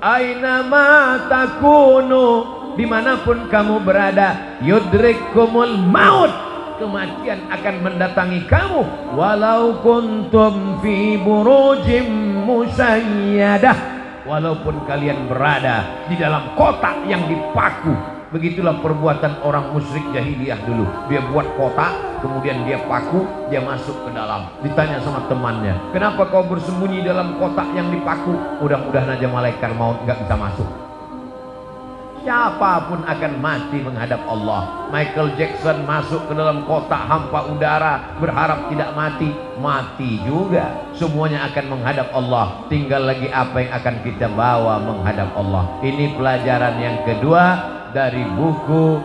Aina takunu, dimanapun kamu berada, yudrikumul maut, kematian akan mendatangi kamu. Walau kuntum fi burujim musayyadah, walaupun kalian berada di dalam kotak yang dipaku. Begitulah perbuatan orang musyrik jahiliyah dulu. Dia buat kotak, kemudian dia paku, dia masuk ke dalam. Ditanya sama temannya, kenapa kau bersembunyi dalam kotak yang dipaku? Mudah-mudahan aja malaikat maut nggak bisa masuk. Siapapun akan mati menghadap Allah. Michael Jackson masuk ke dalam kotak hampa udara, berharap tidak mati, mati juga. Semuanya akan menghadap Allah. Tinggal lagi apa yang akan kita bawa menghadap Allah. Ini pelajaran yang kedua dari buku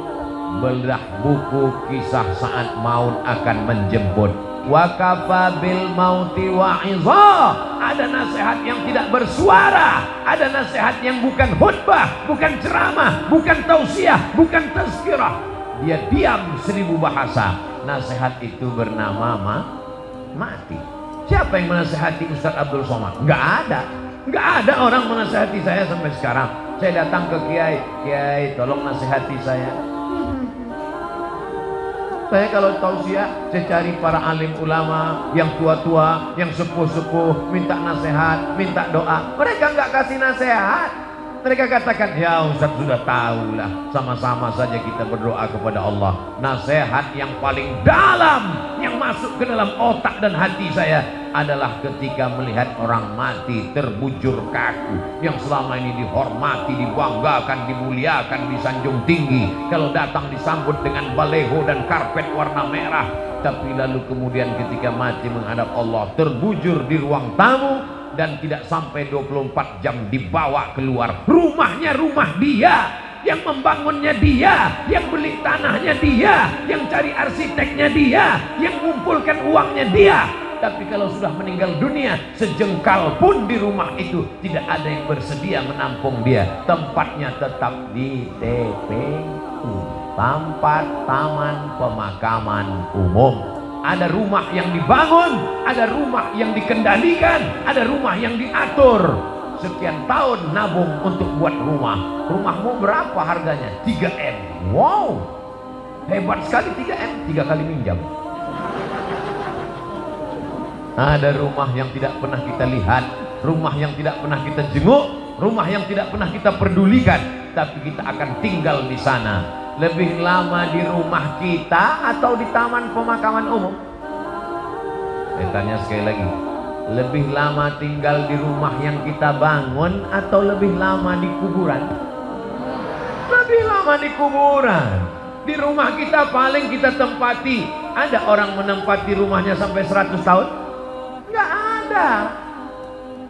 belah buku kisah saat maut akan menjemput. Wa kafa bil mauti wa'izah. Ada nasihat yang tidak bersuara, ada nasihat yang bukan khutbah, bukan ceramah, bukan tausiah, bukan tazkirah. Dia diam 1000 bahasa. Nasihat itu bernama mati. Siapa yang menasihati Ustaz Abdul Somad? Enggak ada. Enggak ada orang menasihati saya sampai sekarang. Saya datang ke Kiai, tolong nasihati saya. Saya kalau tausiah, saya cari para alim ulama yang tua-tua, yang sepuh-sepuh, minta nasihat, minta doa. Mereka nggak kasih nasihat. Mereka katakan, ya Ustaz sudah tahulah, sama-sama saja kita berdoa kepada Allah. Nasihat yang paling dalam yang masuk ke dalam otak dan hati saya adalah ketika melihat orang mati terbujur kaku, yang selama ini dihormati, dibanggakan, dimuliakan, disanjung tinggi. Kalau datang disambut dengan baleho dan karpet warna merah, tapi lalu kemudian ketika mati menghadap Allah terbujur di ruang tamu, dan tidak sampai 24 jam dibawa keluar. Rumahnya rumah dia, yang membangunnya dia, yang beli tanahnya dia, yang cari arsiteknya dia, yang mengumpulkan uangnya dia. Tapi kalau sudah meninggal dunia, sejengkal pun di rumah itu tidak ada yang bersedia menampung dia. Tempatnya tetap di TPU, tempat taman pemakaman umum. Ada rumah yang dibangun, ada rumah yang dikendalikan, ada rumah yang diatur. Sekian tahun nabung untuk buat rumah. Rumahmu berapa harganya? 3M. Wow, hebat sekali 3M, 3 kali minjam. Ada rumah yang tidak pernah kita lihat, rumah yang tidak pernah kita jenguk, rumah yang tidak pernah kita pedulikan, tapi kita akan tinggal di sana. Lebih lama di rumah kita atau di taman pemakaman umum? Saya tanya sekali lagi, lebih lama tinggal di rumah yang kita bangun atau lebih lama di kuburan? Lebih lama di kuburan. Di rumah kita paling kita tempati. Ada orang menempati rumahnya sampai 100 tahun? Nggak ada.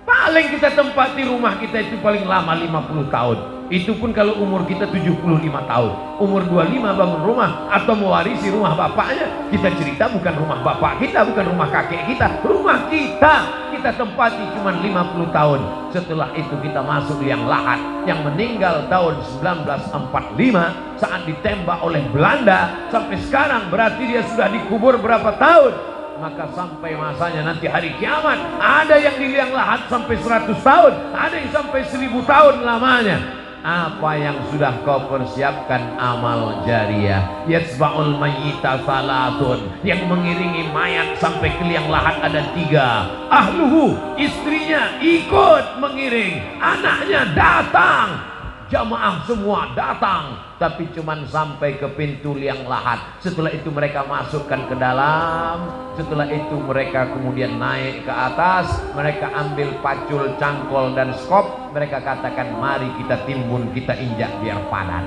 Paling kita tempati rumah kita itu paling lama 50 tahun. Itu pun kalau umur kita 75 tahun. Umur 25 bangun rumah atau mewarisi rumah bapaknya. Kita cerita bukan rumah bapak kita, bukan rumah kakek kita, rumah kita tempati cuma 50 tahun. Setelah itu kita masuk yang lahat, yang meninggal tahun 1945 saat ditembak oleh Belanda. Sampai sekarang berarti dia sudah dikubur berapa tahun? Maka sampai masanya nanti hari kiamat, ada yang di liang lahat sampai 100 tahun, ada yang sampai 1000 tahun lamanya. Apa yang sudah kau persiapkan? Amal jariah. Yatsba'ul mayyita salatun, yang mengiringi mayat sampai ke liang lahat ada 3. Ahluhu, istrinya ikut mengiring, anaknya datang, jamaah semua datang, tapi cuman sampai ke pintu liang lahat. Setelah itu mereka masukkan ke dalam. Setelah itu mereka kemudian naik ke atas. Mereka ambil pacul, cangkol dan skop. Mereka katakan, mari kita timbun, kita injak biar padat.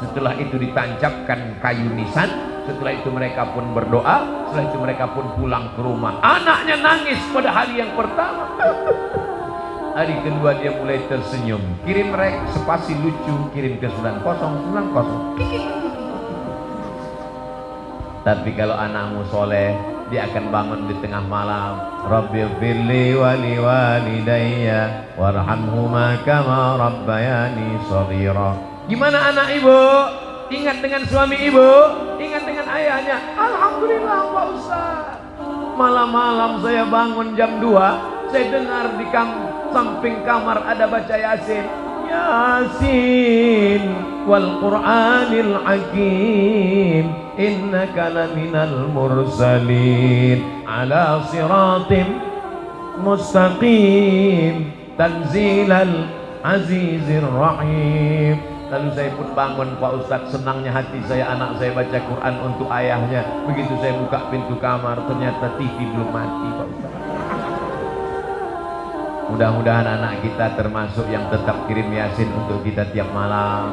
Setelah itu ditancapkan kayu nisan. Setelah itu mereka pun berdoa. Setelah itu mereka pun pulang ke rumah. Anaknya nangis pada hari yang pertama. Hari kedua dia mulai tersenyum. Kirim rek spasi lucu, kirim ke 9090. Tapi kalau anakmu soleh, dia akan bangun di tengah malam. Rabbighfirli wa liwalidayya warhamhuma kama rabbayani shaghira. Gimana anak ibu? Ingat dengan suami ibu? Ingat dengan ayahnya? Alhamdulillah Pak Ustaz. Malam-malam saya bangun jam 2, saya dengar di kampung samping kamar ada baca Yasin. Yasin wal Qur'anil Hakim innaka laminal mursalin ala siratim mustaqim tanzilal azizir rahim. Lalu saya pun bangun, Pak Ustadz, senangnya hati saya anak saya baca Quran untuk ayahnya. Begitu saya buka pintu kamar, ternyata TV belum mati, Pak Ustadz. Mudah-mudahan anak kita termasuk yang tetap kirim Yasin untuk kita tiap malam.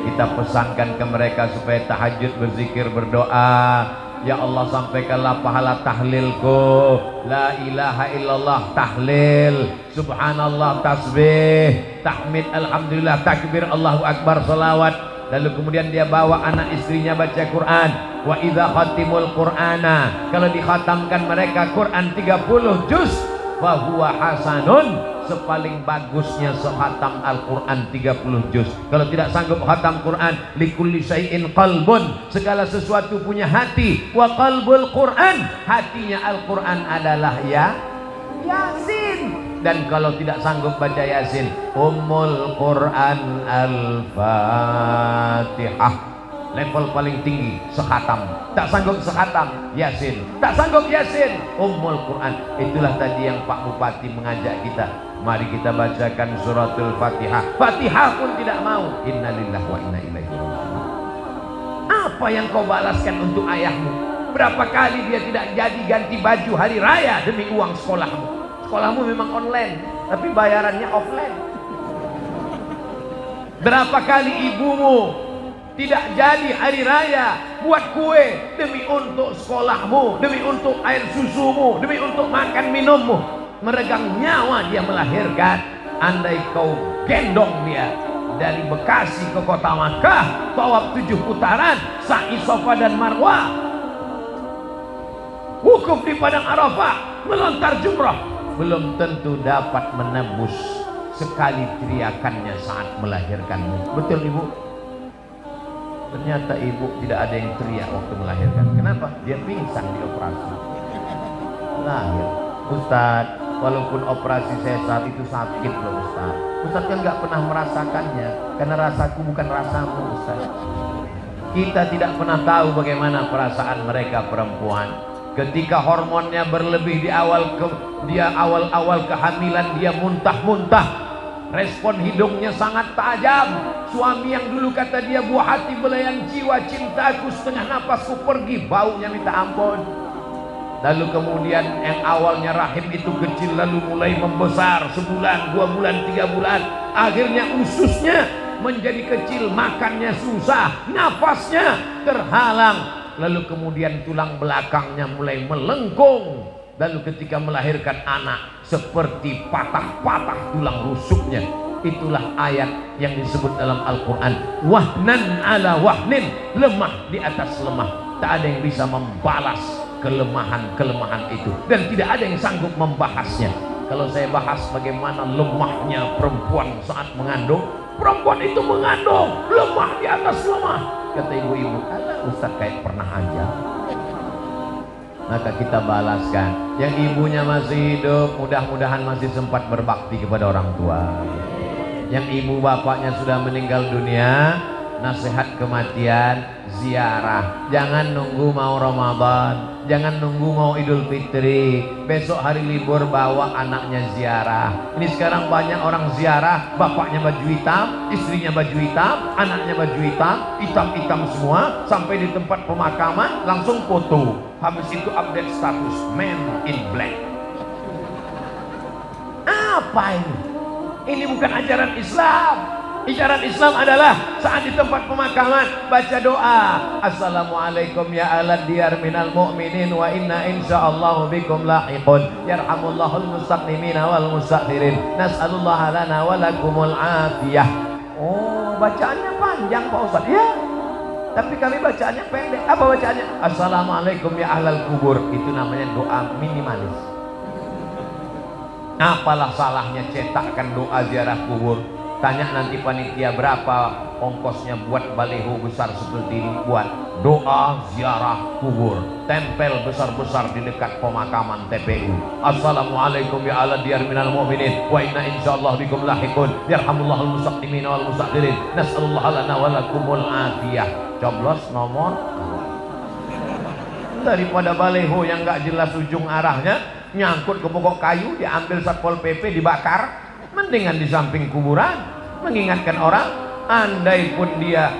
Kita pesankan ke mereka supaya tahajud, berzikir, berdoa. Ya Allah, sampaikanlah pahala tahlilku. La ilaha illallah tahlil, subhanallah tasbih, tahmid, alhamdulillah, takbir, Allahu akbar, salawat. Lalu kemudian dia bawa anak istrinya baca Quran. Wa idza khatimul qur'ana, kalau dikhatamkan mereka Quran 30 juz, fahuwa hasanun, sepaling bagusnya sehatam Al-Quran 30 juz. Kalau tidak sanggup khatam Quran, likulli syai'in qalbun, segala sesuatu punya hati. Wa qalbul Quran, hatinya Al-Quran adalah Yasin. Dan kalau tidak sanggup baca Yasin, Ummul Quran Al-Fatihah, level paling tinggi sekhatam. Tak sanggup sekhatam, Yasin. Tak sanggup Yasin, Ummul Quran. Itulah tadi yang Pak Bupati mengajak kita, mari kita bacakan suratul Fatihah. Fatihah pun tidak mau. Innalillahi wa inna ilaihi raji'un. Apa yang kau balaskan untuk ayahmu? Berapa kali dia tidak jadi ganti baju hari raya demi uang sekolahmu? Sekolahmu memang online, tapi bayarannya offline. Berapa kali ibumu tidak jadi hari raya buat kue demi untuk sekolahmu, demi untuk air susumu, demi untuk makan minummu. Meregang nyawa dia melahirkan. Andai kau gendong dia dari Bekasi ke kota Makkah, tawaf 7 putaran, sa'i Safa dan Marwah, wukuf di padang Arafah, melontar jumrah, belum tentu dapat menebus sekali teriakannya saat melahirkanmu. Betul Ibu? Ternyata ibu tidak ada yang teriak waktu melahirkan. Kenapa? Dia pingsan di operasi. Lahir. Ustadz, walaupun operasi saya saat itu sakit loh Ustadz. Ustadz kan nggak pernah merasakannya, karena rasaku bukan rasamu Ustadz. Kita tidak pernah tahu bagaimana perasaan mereka perempuan. Ketika hormonnya berlebih di awal-awal kehamilan, dia muntah-muntah. Respon hidungnya sangat tajam. Suami yang dulu kata dia buah hati belayan jiwa, cintaku setengah napasku pergi, baunya minta ampun. Lalu kemudian yang awalnya rahim itu kecil, lalu mulai membesar, sebulan, 2 bulan, 3 bulan. Akhirnya ususnya menjadi kecil, makannya susah, nafasnya terhalang. Lalu kemudian tulang belakangnya mulai melengkung. Lalu ketika melahirkan anak, seperti patah-patah tulang rusuknya. Itulah ayat yang disebut dalam Al-Quran, wahnan ala wahnin, lemah di atas lemah. Tak ada yang bisa membalas kelemahan-kelemahan itu, dan tidak ada yang sanggup membahasnya. Kalau saya bahas bagaimana lemahnya perempuan saat mengandung, perempuan itu mengandung lemah di atas lemah. Kata ibu-ibu, alah Ustaz kayak pernah aja. Maka kita balaskan. Yang ibunya masih hidup, mudah-mudahan masih sempat berbakti kepada orang tua. Yang ibu bapaknya sudah meninggal dunia, nasihat kematian, ziarah. Jangan nunggu mau Ramadan, jangan nunggu mau Idul Fitri. Besok hari libur bawa anaknya ziarah. Ini sekarang banyak orang ziarah, bapaknya baju hitam, istrinya baju hitam, anaknya baju hitam, hitam-hitam semua. Sampai di tempat pemakaman langsung foto. Habis itu update status, man in black. Apa ini? Ini bukan ajaran Islam. Ajaran Islam adalah saat di tempat pemakaman baca doa, assalamualaikum ya alad diyar minal mu'minin wa inna insyaallahu bikum lahiqun yarhamullahul mustaqimina wal mustakhirin nas'alullaha lana wa lakumul afiyah. Oh, bacaannya panjang Pak Ustaz ya, tapi kami bacaannya pendek. Apa bacaannya? Assalamualaikum ya ahlal kubur. Itu namanya doa minimalis. Apalah salahnya cetakkan doa ziarah kubur? Tanya nanti panitia berapa ongkosnya buat baliho besar seperti ini, buat doa ziarah kubur, tempel besar-besar di dekat pemakaman TPU. Assalamualaikum ya ala diyar minal mu'minin wa inna insyaallah bikum lahiqun yarhamullahul mustaqdimin wal mustakhirin nas'alullah lana wa lakumul afiyah. Coblos nomor. Daripada baliho yang gak jelas ujung arahnya, nyangkut ke pokok kayu, diambil Satpol PP, dibakar, mendingan di samping kuburan, mengingatkan orang. Andai pun dia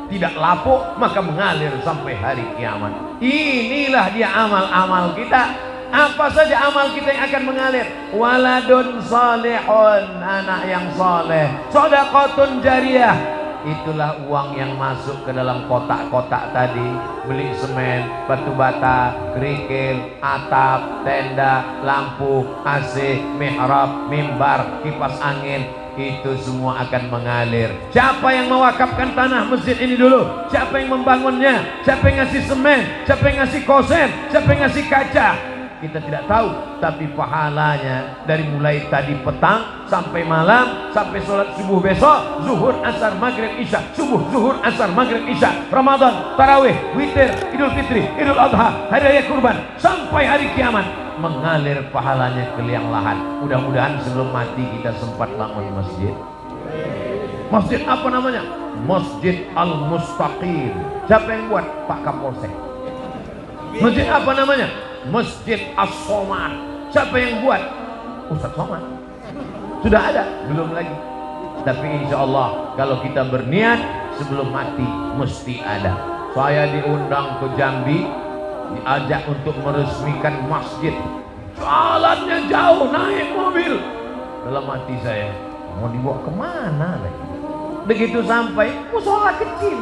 tidak lapuk, maka mengalir sampai hari kiamat. Inilah dia amal-amal kita. Apa saja amal kita yang akan mengalir? Waladun salihun, anak yang soleh, shadaqatun jariyah, itulah uang yang masuk ke dalam kotak-kotak tadi. Beli semen, batu bata, kerikil, atap, tenda, lampu, AC, mihrab, mimbar, kipas angin, itu semua akan mengalir. Siapa yang mewakafkan tanah masjid ini dulu? Siapa yang membangunnya? Siapa yang ngasih semen? Siapa yang ngasih kosen? Siapa yang ngasih kaca? Kita tidak tahu, tapi pahalanya dari mulai tadi petang sampai malam, sampai sholat subuh besok, zuhur, asar, maghrib, isya, subuh, zuhur, asar, maghrib, isya, Ramadan, tarawih, witir, idul fitri, idul adha, hari raya kurban, sampai hari kiamat, mengalir pahalanya ke liang lahat. Mudah-mudahan sebelum mati kita sempat bangun masjid. Masjid apa namanya? Masjid Al-Mustaqim. Siapa yang buat? Pak Kapolsek. Masjid apa namanya? Masjid As-Somad. Siapa yang buat? Ustaz Somad. Sudah ada? Belum lagi. Tapi insya Allah kalau kita berniat sebelum mati mesti ada. Saya diundang ke Jambi, diajak untuk meresmikan masjid. Jalannya jauh, naik mobil. Dalam hati saya, mau dibawa kemana lagi? Begitu sampai, musola kecil.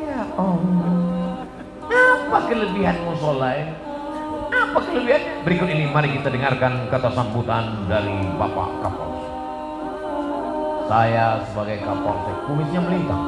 Ya Allah, apa kelebihan musola ini? Apa kelebihannya? Berikut ini mari kita dengarkan kata sambutan dari Bapak Kapolsek. Saya sebagai Kapolsek, kumisnya melintang.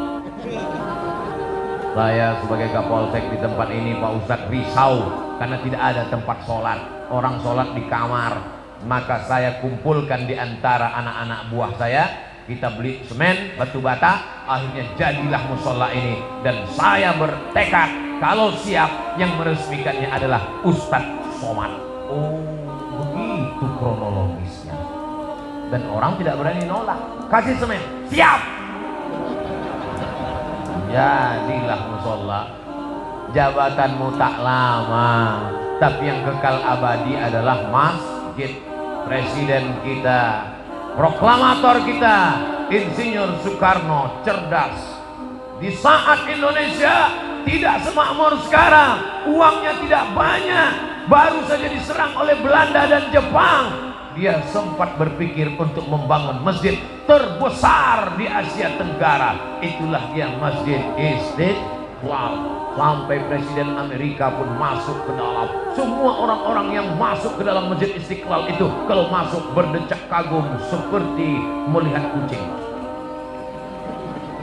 Saya sebagai Kapolsek di tempat ini, Pak Ustadz risau karena tidak ada tempat sholat. Orang sholat di kamar. Maka saya kumpulkan di antara anak-anak buah saya. Kita beli semen, batu bata, akhirnya jadilah musola ini. Dan saya bertekad kalau siap, yang meresmikannya adalah Ustadz Somad. Oh, begitu kronologisnya. Dan orang tidak berani nolak. Kasih semen, siap. Jadilah musola. Jabatanmu tak lama, tapi yang kekal abadi adalah masjid. Presiden kita, proklamator kita, Insinyur Soekarno cerdas. Di saat Indonesia tidak semakmur sekarang, uangnya tidak banyak, baru saja diserang oleh Belanda dan Jepang, dia sempat berpikir untuk membangun masjid terbesar di Asia Tenggara. Itulah dia Masjid Istiqlal. Sampai Presiden Amerika pun masuk ke dalam. Semua orang-orang yang masuk ke dalam Masjid Istiqlal itu kalau masuk berdecak kagum seperti melihat kucing.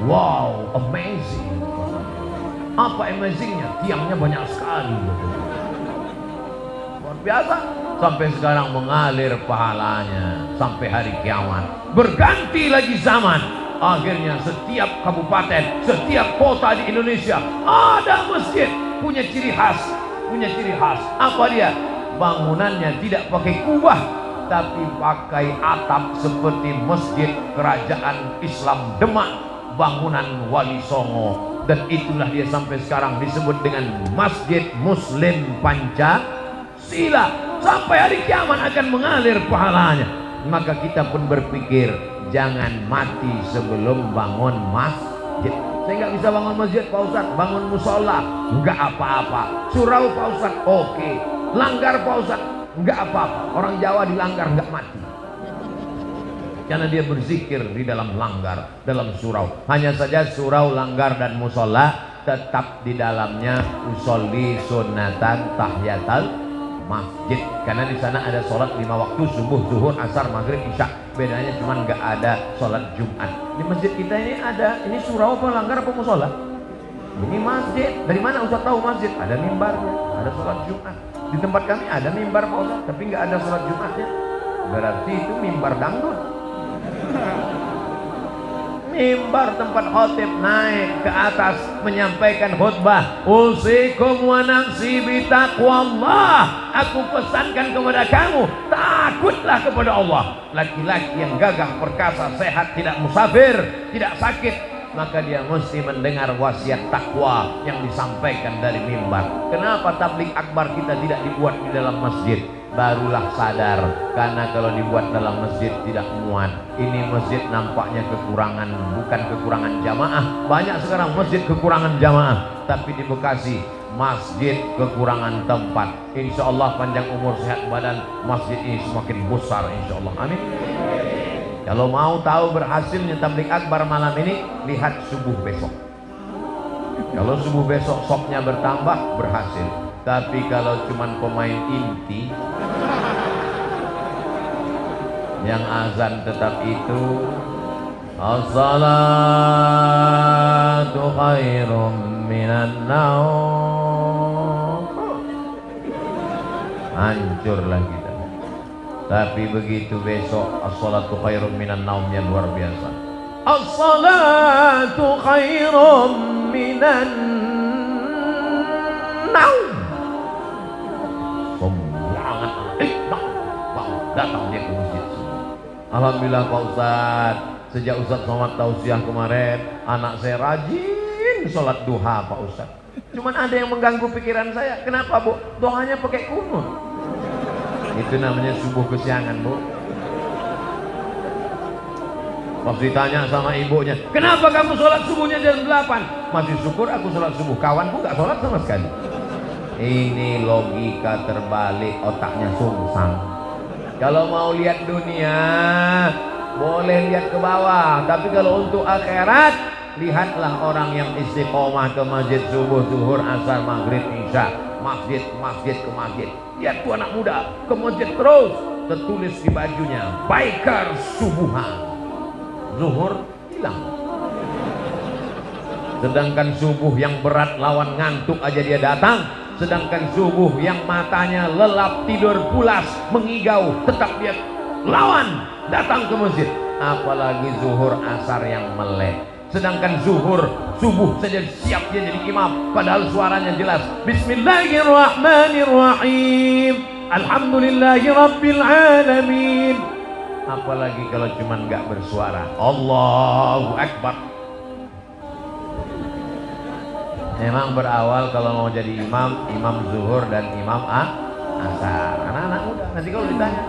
Wow, amazing. Apa amazingnya? Tiangnya banyak sekali. Luar biasa. Sampai sekarang mengalir pahalanya sampai hari kiamat. Berganti lagi zaman. Akhirnya setiap kabupaten, setiap kota di Indonesia ada masjid, punya ciri khas. Punya ciri khas. Apa dia? Bangunannya tidak pakai kubah, tapi pakai atap seperti masjid kerajaan Islam Demak, bangunan Wali Songo. Dan itulah dia sampai sekarang disebut dengan Masjid Muslim Pancasila. Sampai hari kiamat akan mengalir pahalanya. Maka kita pun berpikir, jangan mati sebelum bangun masjid. Saya nggak bisa bangun masjid Pak Ustadz, bangun musola nggak apa-apa. Surau Pak Ustadz, oke. Langgar Pak Ustadz, nggak apa-apa. Orang Jawa dilanggar nggak mati, karena dia berzikir di dalam langgar, dalam surau. Hanya saja surau, langgar dan musola tetap di dalamnya usolli sunatan tahiyatal masjid, karena di sana ada sholat 5 waktu, subuh, zuhur, asar, maghrib, isya. Bedanya cuma nggak ada sholat Jumat. Di masjid kita ini ada, ini surau apa langgar apa musola? Ini masjid. Dari mana Ustaz tahu masjid? Ada mimbarnya, ada sholat Jumat. Di tempat kami ada mimbar Pak Ustaz, tapi nggak ada sholat Jumatnya. Berarti itu mimbar dangdut. Mimbar tempat khotib naik ke atas menyampaikan khutbah, usikum wa nafsi bitaqwallah, aku pesankan kepada kamu, takutlah kepada Allah. Laki-laki yang gagah perkasa, sehat, tidak musafir, tidak sakit, maka dia mesti mendengar wasiat takwa yang disampaikan dari mimbar. Kenapa tabligh akbar kita tidak dibuat di dalam masjid? Barulah sadar, karena kalau dibuat dalam masjid tidak muat. Ini masjid nampaknya kekurangan, bukan kekurangan jamaah. Banyak sekarang masjid kekurangan jamaah, tapi di Bekasi masjid kekurangan tempat. Insya Allah panjang umur sehat badan, masjid ini semakin besar insya Allah. Amin. Kalau mau tahu berhasilnya tabligh akbar malam ini, lihat subuh besok. Kalau subuh besok sopnya bertambah, berhasil. Tapi kalau cuman pemain inti yang azan tetap itu, as-salatu khairum minan naum, hancurlah kita. Tapi begitu besok as-salatu khairum minan naumnya luar biasa. As-salatu khairum minan naum. Datang dia ke masjid. Alhamdulillah Pak Ustadz, sejak Ustadz Somad tausiah kemarin, anak saya rajin sholat duha Pak Ustadz. Cuman ada yang mengganggu pikiran saya. Kenapa Bu? Doanya pakai kunut. Itu namanya subuh kesiangan Bu. Pas ditanya sama ibunya, kenapa kamu sholat subuhnya jam 8? Masih syukur aku sholat subuh, kawanku gak sholat sama sekali. Ini logika terbalik, otaknya sungsang. Kalau mau lihat dunia boleh lihat ke bawah, tapi kalau untuk akhirat, lihatlah orang yang istiqomah ke masjid subuh, zuhur, asar, maghrib, isya, masjid ke masjid ke masjid. Lihat tuh anak muda ke masjid terus, tertulis di bajunya baikar subuhan, zuhur hilang. Sedangkan subuh yang berat lawan ngantuk aja dia datang. Sedangkan subuh yang matanya lelap, tidur pulas, mengigau, tetap dia lawan datang ke masjid. Apalagi zuhur, asar yang melek. Sedangkan zuhur, subuh saja siap dia jadi imam, padahal suaranya jelas. Bismillahirrahmanirrahim, alhamdulillahi rabbil alamin. Apalagi kalau cuman nggak bersuara, Allahu Akbar. Memang berawal kalau mau jadi imam, imam zuhur dan imam asar. Anak-anak muda, nanti kalau ditanya,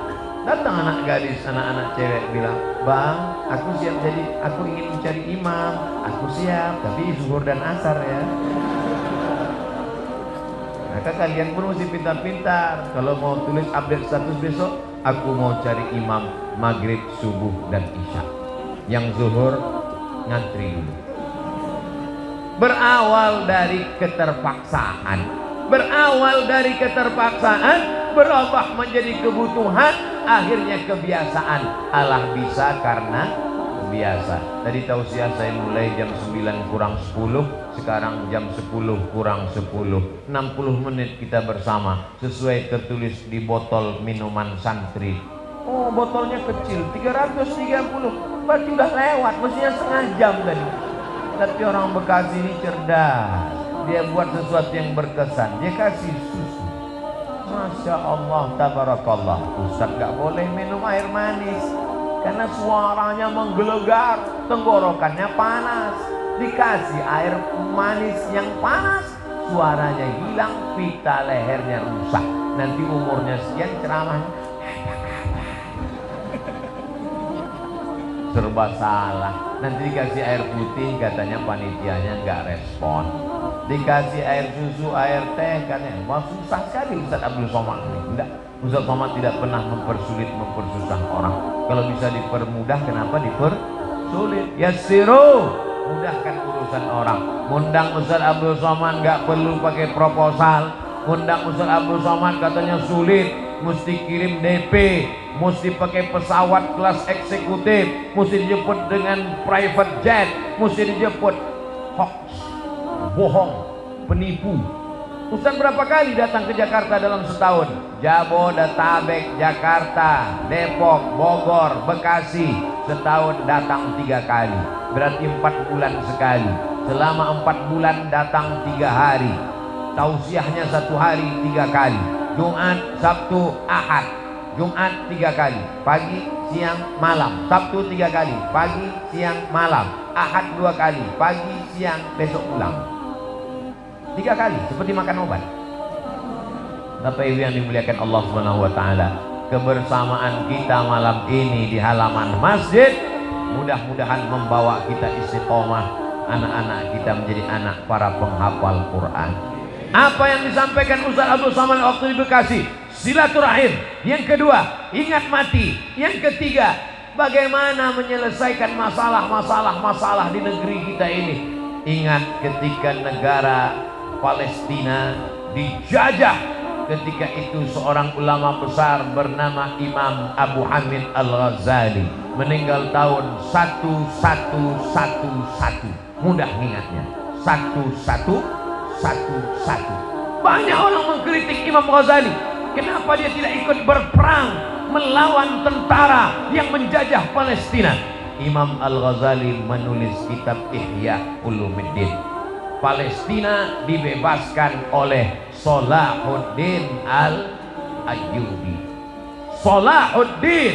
datang anak gadis, anak-anak cewek bilang, bang, aku siap jadi, aku ingin mencari imam, aku siap, tapi zuhur dan asar ya. Maka kalian pun mesti pintar-pintar. Kalau mau tulis update status besok, aku mau cari imam maghrib, subuh dan isya. Yang zuhur ngantri dulu. Berawal dari keterpaksaan, berubah menjadi kebutuhan, akhirnya kebiasaan. Allah bisa karena biasa. Tadi tausiah saya mulai jam 9 kurang 10, sekarang jam 10 kurang 10. 60 menit kita bersama, sesuai tertulis di botol minuman santri. Oh, botolnya kecil, 330, berarti udah lewat, mestinya setengah jam tadi. Tapi orang Bekasi ini cerdas, dia buat sesuatu yang berkesan, dia kasih susu. Masya Allah, tabarakallah. Ustaz gak boleh minum air manis karena suaranya menggelegar, tenggorokannya panas. Dikasih air manis yang panas, suaranya hilang, pita lehernya rusak. Nanti umurnya sekian ceramahnya serba salah. Nanti dikasih air putih, katanya panitianya nggak respon. Dikasih air susu, air teh, katanya wah susah sekali Ustaz Abdul Somad ini. Enggak, Ustaz Somad tidak pernah mempersulit, mempersusah orang. Kalau bisa dipermudah, kenapa dipersulit? Yassiru, mudahkan urusan orang. Ngundang Ustaz Abdul Somad nggak perlu pakai proposal. Ngundang Ustaz Abdul Somad katanya sulit, mesti kirim DP, mesti pakai pesawat kelas eksekutif, mesti dijemput dengan private jet, mesti dijemput. Hoax, bohong, penipu. Ustaz berapa kali datang ke Jakarta dalam setahun? Jabodetabek, Jakarta, Depok, Bogor, Bekasi, setahun datang 3 kali. Berarti 4 bulan sekali. Selama 4 bulan datang 3 hari. Tausiahnya 1 hari 3 kali. Jumat, Sabtu, Ahad. Jumat 3 kali, pagi, siang, malam. Sabtu 3 kali, pagi, siang, malam. Ahad 2 kali, pagi, siang, besok pulang. 3 kali, seperti makan obat. Bapak Ibu yang dimuliakan Allah Subhanahu wa taala, kebersamaan kita malam ini di halaman masjid mudah-mudahan membawa kita istiqomah, anak-anak kita menjadi anak para penghafal Quran. Apa yang disampaikan Ustaz Abdul Somad waktu di Bekasi, silaturahim. Yang kedua, ingat mati. Yang ketiga, bagaimana menyelesaikan masalah di negeri kita ini. Ingat ketika negara Palestina dijajah, ketika itu seorang ulama besar bernama Imam Abu Hamid Al-Ghazali meninggal tahun 1111. Mudah ingatnya, 1111. Banyak orang mengkritik Imam Ghazali, kenapa dia tidak ikut berperang melawan tentara yang menjajah Palestina. Imam Al-Ghazali menulis kitab Ihya Ulumuddin. Palestina dibebaskan oleh Salahuddin Al-Ayyubi. Salahuddin,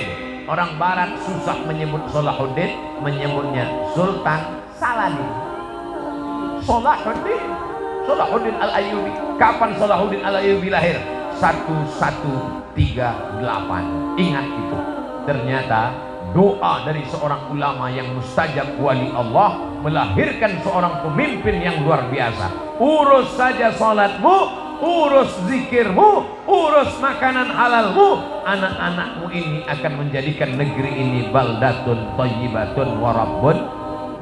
orang barat susah menyebut Salahuddin, menyebutnya Sultan Saladin. Salahuddin Al-Ayyubi. Kapan Salahuddin Al-Ayyubi lahir? 1138. Ingat itu. Ternyata doa dari seorang ulama yang mustajab wali Allah melahirkan seorang pemimpin yang luar biasa. Urus saja salatmu, urus zikirmu, urus makanan halalmu, anak-anakmu ini akan menjadikan negeri ini baldatun thayyibatun wa rabbun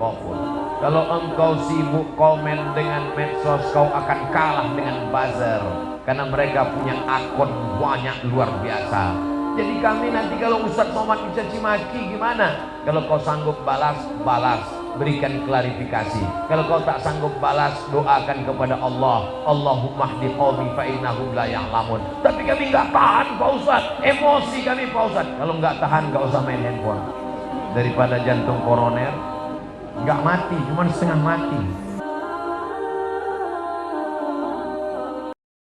ghafur. Kalau engkau sibuk komen dengan medsos, kau akan kalah dengan buzzer, karena mereka punya akun banyak luar biasa. Jadi kami nanti kalau Ustaz Somad mencaci maki gimana? Kalau kau sanggup balas, berikan klarifikasi. Kalau kau tak sanggup balas, doakan kepada Allah. Allahumma hdi qaumi fa innahum la ya'lamun. Tapi kami nggak tahan Pak Ustaz, emosi kami Pak Ustaz. Kalau nggak tahan nggak usah main handphone. Daripada jantung koroner nggak mati, cuma setengah mati.